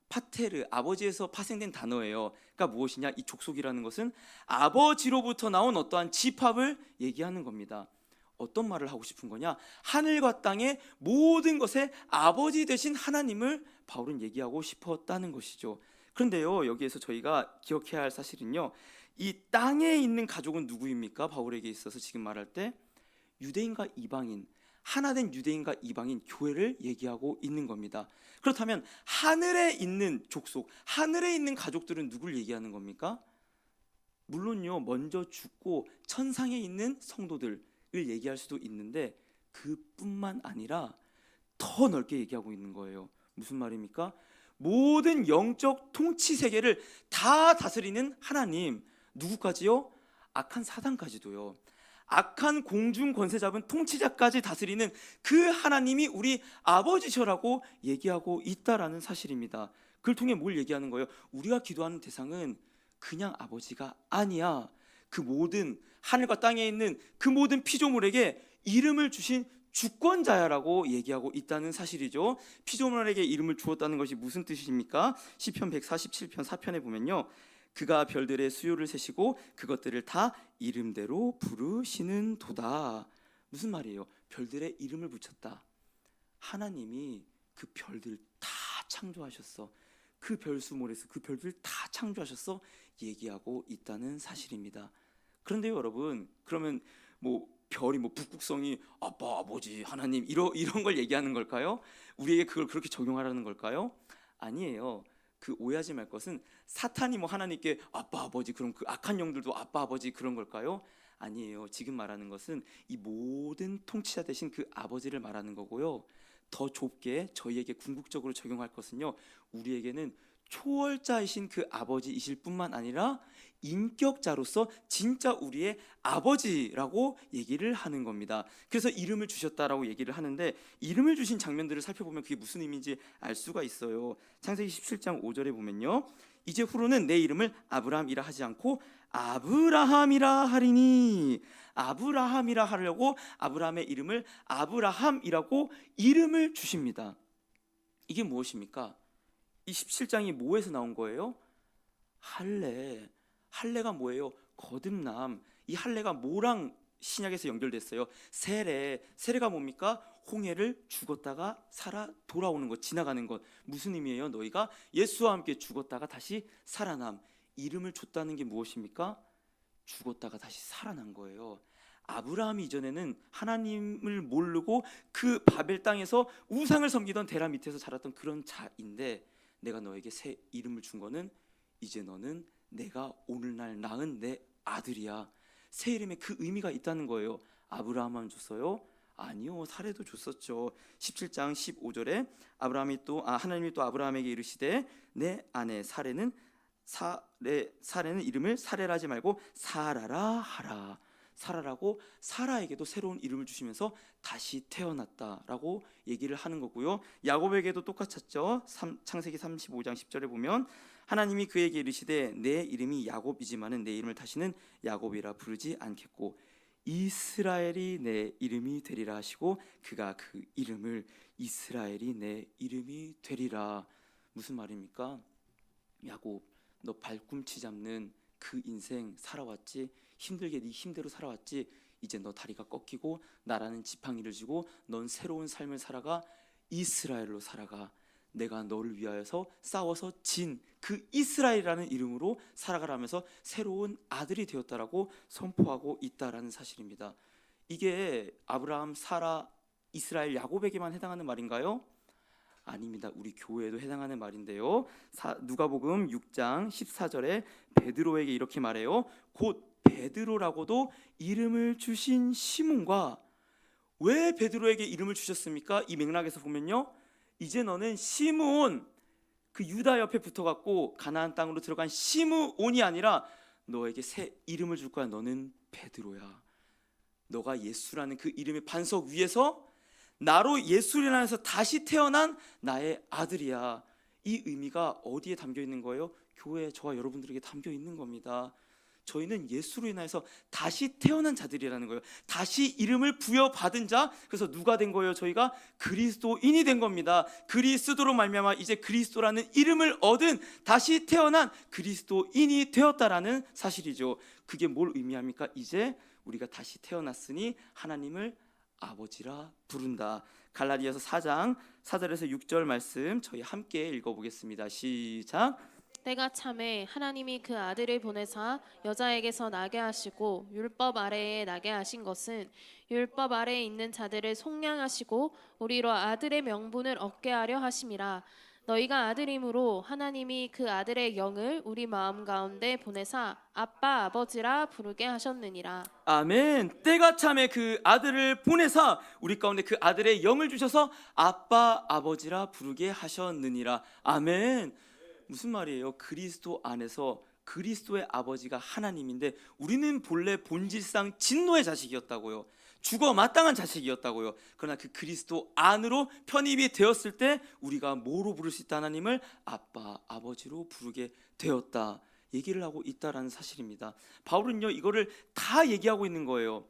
파테르, 아버지에서 파생된 단어예요. 그러니까 무엇이냐? 이 족속이라는 것은 아버지로부터 나온 어떠한 집합을 얘기하는 겁니다. 어떤 말을 하고 싶은 거냐? 하늘과 땅의 모든 것의 아버지 되신 하나님을 바울은 얘기하고 싶었다는 것이죠. 그런데요, 여기에서 저희가 기억해야 할 사실은요, 이 땅에 있는 가족은 누구입니까? 바울에게 있어서 지금 말할 때 유대인과 이방인, 하나된 유대인과 이방인 교회를 얘기하고 있는 겁니다. 그렇다면 하늘에 있는 족속, 하늘에 있는 가족들은 누굴 얘기하는 겁니까? 물론요, 먼저 죽고 천상에 있는 성도들을 얘기할 수도 있는데 그뿐만 아니라 더 넓게 얘기하고 있는 거예요. 무슨 말입니까? 모든 영적 통치 세계를 다 다스리는 하나님, 누구까지요? 악한 사단까지도요. 악한 공중 권세 잡은 통치자까지 다스리는 그 하나님이 우리 아버지셔라고 얘기하고 있다라는 사실입니다. 그걸 통해 뭘 얘기하는 거예요? 우리가 기도하는 대상은 그냥 아버지가 아니야. 그 모든 하늘과 땅에 있는 그 모든 피조물에게 이름을 주신 주권자야라고 얘기하고 있다는 사실이죠. 피조물에게 이름을 주었다는 것이 무슨 뜻입니까? 시편 147편 4편에 보면요, 그가 별들의 수요를 세시고 그것들을 다 이름대로 부르시는 도다. 무슨 말이에요? 별들의 이름을 붙였다. 하나님이 그 별들 다 창조하셨어. 그 별수몰에서 그 별들 다 창조하셨어. 얘기하고 있다는 사실입니다. 그런데요, 여러분, 그러면 별이 북극성이 아빠, 아버지, 하나님 이런 걸 얘기하는 걸까요? 우리에게 그걸 그렇게 적용하라는 걸까요? 아니에요. 그 오해하지 말 것은 사탄이 하나님께 아빠, 아버지, 그럼 그 악한 영들도 아빠, 아버지 그런 걸까요? 아니에요. 지금 말하는 것은 이 모든 통치자 되신 그 아버지를 말하는 거고요. 더 좁게 저희에게 궁극적으로 적용할 것은요, 우리에게는 초월자이신 그 아버지이실 뿐만 아니라 인격자로서 진짜 우리의 아버지라고 얘기를 하는 겁니다. 그래서 이름을 주셨다라고 얘기를 하는데, 이름을 주신 장면들을 살펴보면 그게 무슨 의미인지 알 수가 있어요. 창세기 17장 5절에 보면요, 이제 후로는 내 이름을 아브라함이라 하지 않고 아브라함이라 하리니. 아브라함이라 하려고 아브라함의 이름을 아브라함이라고 이름을 주십니다. 이게 무엇입니까? 이 17장이 뭐에서 나온 거예요? 할례. 할례가 뭐예요? 거듭남. 이 할례가 뭐랑 신약에서 연결됐어요? 세례. 세례가 뭡니까? 홍해를 죽었다가 살아 돌아오는 것, 지나가는 것. 무슨 의미예요? 너희가 예수와 함께 죽었다가 다시 살아남. 이름을 줬다는 게 무엇입니까? 죽었다가 다시 살아난 거예요. 아브라함이 이전에는 하나님을 모르고 그 바벨 땅에서 우상을 섬기던 데라 밑에서 자랐던 그런 자인데, 내가 너에게 새 이름을 준 거는 이제 너는 내가 오늘날 낳은 내 아들이야. 새 이름에 그 의미가 있다는 거예요. 아브라함만 줬어요? 아니요, 사례도 줬었죠. 17장 15절에 하나님이 또 아브라함에게 이르시되 내 아내 사례는 이름을 사레라 하지 말고 사라라 하라. 사라라고 사라에게도 새로운 이름을 주시면서 다시 태어났다라고 얘기를 하는 거고요. 야곱에게도 똑같았죠. 창세기 35장 10절에 보면 하나님이 그에게 이르시되 내 이름이 야곱이지만은 내 이름을 다시는 야곱이라 부르지 않겠고 이스라엘이 내 이름이 되리라 하시고 그가 그 이름을 이스라엘이 내 이름이 되리라. 무슨 말입니까? 야곱, 너 발꿈치 잡는 그 인생 살아왔지? 힘들게 네 힘대로 살아왔지? 이제 너 다리가 꺾이고 나라는 지팡이를 쥐고 넌 새로운 삶을 살아가. 이스라엘로 살아가. 내가 너를 위하여서 싸워서 진 그 이스라엘이라는 이름으로 살아가라면서 새로운 아들이 되었다라고 선포하고 있다라는 사실입니다. 이게 아브라함, 사라, 이스라엘, 야곱에게만 해당하는 말인가요? 아닙니다. 우리 교회에도 해당하는 말인데요. 누가복음 6장 14절에 베드로에게 이렇게 말해요. 곧 베드로라고도 이름을 주신 시몬과. 왜 베드로에게 이름을 주셨습니까? 이 맥락에서 보면요, 이제 너는 시므온, 그 유다 옆에 붙어갖고 가나안 땅으로 들어간 시므온이 아니라 너에게 새 이름을 줄 거야. 너는 베드로야. 너가 예수라는 그 이름의 반석 위에서 나로 예수를 인해서 다시 태어난 나의 아들이야. 이 의미가 어디에 담겨 있는 거예요? 교회에 저와 여러분들에게 담겨 있는 겁니다. 저희는 예수로 인해서 다시 태어난 자들이라는 거예요. 다시 이름을 부여받은 자. 그래서 누가 된 거예요? 저희가 그리스도인이 된 겁니다. 그리스도로 말미암아 이제 그리스도라는 이름을 얻은 다시 태어난 그리스도인이 되었다라는 사실이죠. 그게 뭘 의미합니까? 이제 우리가 다시 태어났으니 하나님을 아버지라 부른다. 갈라디아서 4장 4절에서 6절 말씀 저희 함께 읽어보겠습니다. 시작. 때가 참에 하나님이 그 아들을 보내사 여자에게서 나게 하시고 율법 아래에 나게 하신 것은 율법 아래에 있는 자들을 속량하시고 우리로 아들의 명분을 얻게 하려 하심이라. 너희가 아들이므로 하나님이 그 아들의 영을 우리 마음 가운데 보내사 아빠 아버지라 부르게 하셨느니라. 아멘. 때가 참에 그 아들을 보내사 우리 가운데 그 아들의 영을 주셔서 아빠 아버지라 부르게 하셨느니라. 아멘. 무슨 말이에요? 그리스도 안에서 그리스도의 아버지가 하나님인데 우리는 본래 본질상 진노의 자식이었다고요. 죽어 마땅한 자식이었다고요. 그러나 그 그리스도 안으로 편입이 되었을 때 우리가 뭐로 부를 수 있다? 하나님을 아빠, 아버지로 부르게 되었다. 얘기를 하고 있다라는 사실입니다. 바울은요, 이거를 다 얘기하고 있는 거예요.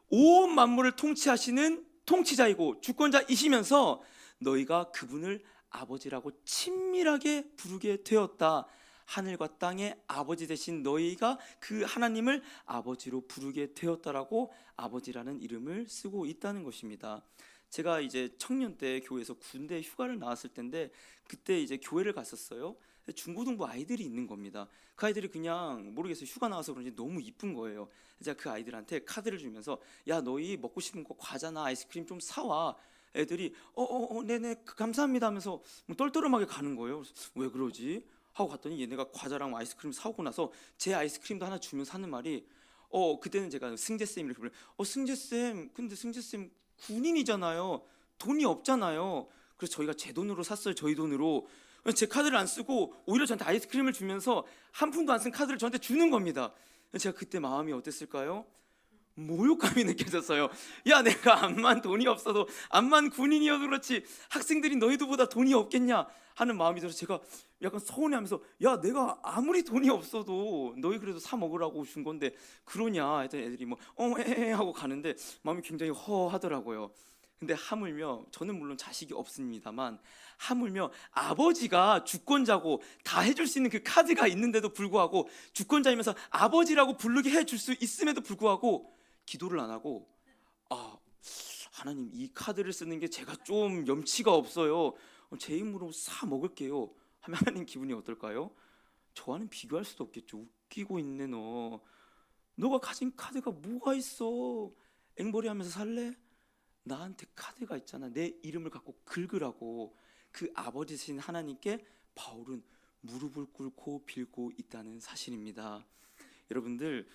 온 만물을 통치하시는 통치자이고 주권자이시면서 너희가 그분을 아버지라고 친밀하게 부르게 되었다. 하늘과 땅의 아버지 되신 너희가 그 하나님을 아버지로 부르게 되었다라고 아버지라는 이름을 쓰고 있다는 것입니다. 제가 이제 청년 때 교회에서 군대 휴가를 나왔을 때인데 그때 이제 교회를 갔었어요. 중고등부 아이들이 있는 겁니다. 그 아이들이 그냥 모르겠어요. 휴가 나와서 그런지 너무 이쁜 거예요. 제가 그 아이들한테 카드를 주면서 야, 너희 먹고 싶은 거 과자나 아이스크림 좀 사와. 애들이 네네 감사합니다 하면서 뭐 떨떠름하게 가는 거예요. 왜 그러지? 하고 갔더니 얘네가 과자랑 아이스크림 사오고 나서 제 아이스크림도 하나 주면서 하는 말이 그때는 제가 승재쌤 이렇게 불러요. 승재쌤, 근데 승재쌤 군인이잖아요. 돈이 없잖아요. 그래서 저희가 제 돈으로 샀어요. 저희 돈으로. 제 카드를 안 쓰고 오히려 저한테 아이스크림을 주면서 한 푼도 안 쓴 카드를 저한테 주는 겁니다. 제가 그때 마음이 어땠을까요? 모욕감이 느껴졌어요. 야, 내가 암만 돈이 없어도 암만 군인이어도 그렇지 학생들이 너희들보다 돈이 없겠냐 하는 마음이 들어서 제가 약간 서운해하면서 야, 내가 아무리 돈이 없어도 너희 그래도 사 먹으라고 준 건데 그러냐 했더니 애들이 뭐 하고 가는데 마음이 굉장히 허하더라고요. 근데 하물며 저는 물론 자식이 없습니다만 하물며 아버지가 주권자고 다 해줄 수 있는 그 카드가 있는데도 불구하고 주권자이면서 아버지라고 부르게 해줄 수 있음에도 불구하고 기도를 안 하고 하나님 이 카드를 쓰는 게 제가 좀 염치가 없어요. 제 힘으로 사 먹을게요. 하면 하나님 기분이 어떨까요? 저와는 비교할 수도 없겠죠. 웃기고 있네 너. 너가 가진 카드가 뭐가 있어? 앵벌이 하면서 살래? 나한테 카드가 있잖아. 내 이름을 갖고 긁으라고. 그 아버지신 하나님께 바울은 무릎을 꿇고 빌고 있다는 사실입니다. 여러분들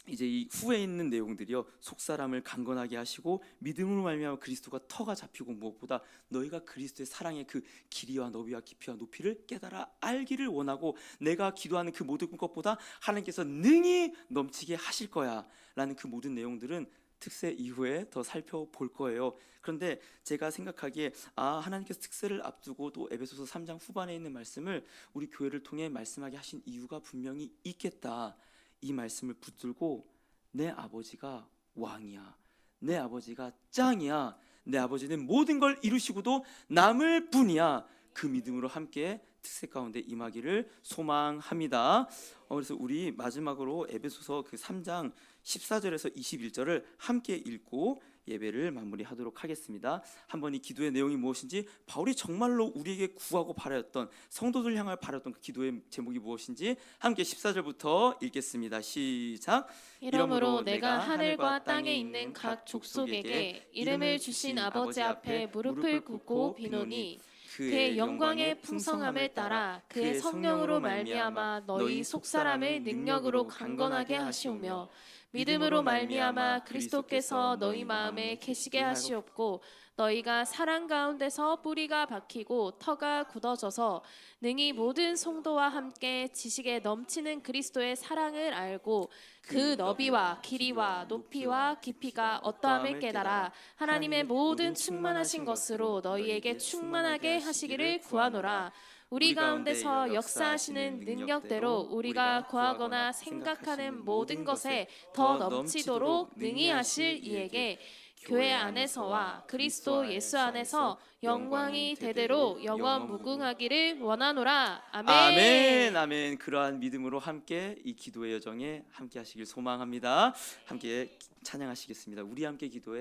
이제 이 후에 있는 내용들이요, 속사람을 강건하게 하시고 믿음으로 말미암아 그리스도가 터가 잡히고 무엇보다 너희가 그리스도의 사랑의 그 길이와 너비와 깊이와 높이를 깨달아 알기를 원하고 내가 기도하는 그 모든 것보다 하나님께서 능히 넘치게 하실 거야 라는 그 모든 내용들은 특세 이후에 더 살펴볼 거예요. 그런데 제가 생각하기에 하나님께서 특세를 앞두고 또 에베소서 3장 후반에 있는 말씀을 우리 교회를 통해 말씀하게 하신 이유가 분명히 있겠다. 이 말씀을 붙들고 내 아버지가 왕이야, 내 아버지가 짱이야, 내 아버지는 모든 걸 이루시고도 남을 뿐이야, 그 믿음으로 함께 특세 가운데 임하기를 소망합니다. 그래서 우리 마지막으로 에베소서 그 3장 14절에서 21절을 함께 읽고 예배를 마무리하도록 하겠습니다. 한번 이 기도의 내용이 무엇인지, 바울이 정말로 우리에게 구하고 바라였던, 성도들 향할 바라였던 그 기도의 제목이 무엇인지 함께 14절부터 읽겠습니다. 시작. 이러므로 내가 하늘과 땅에 있는 각 족속에게 이름을 주신 아버지 앞에 무릎을 꿇고 비노니 그의 영광의 풍성함을 따라 그의 성령으로 말미암아 너희 속사람을 능력으로 강건하게 하시오며 믿음으로 말미암아 그리스도께서 너희 마음에 계시게 하시옵고 너희가 사랑 가운데서 뿌리가 박히고 터가 굳어져서 능히 모든 성도와 함께 지식에 넘치는 그리스도의 사랑을 알고 그 너비와 길이와 높이와 깊이가 어떠함을 깨달아 하나님의 모든 충만하신 것으로 너희에게 충만하게 하시기를 구하노라. 우리 가운데서 역사하시는 능력대로 우리가 구하거나 생각하는 모든 것에 더 넘치도록 능히 하실 이에게 교회 안에서와 그리스도 예수 안에서 영광이 대대로 영원 무궁하기를 원하노라. 아멘. 아멘. 아멘. 그러한 믿음으로 함께 이 기도의 여정에 함께 하시길 소망합니다. 함께 찬양하시겠습니다. 우리 함께 기도해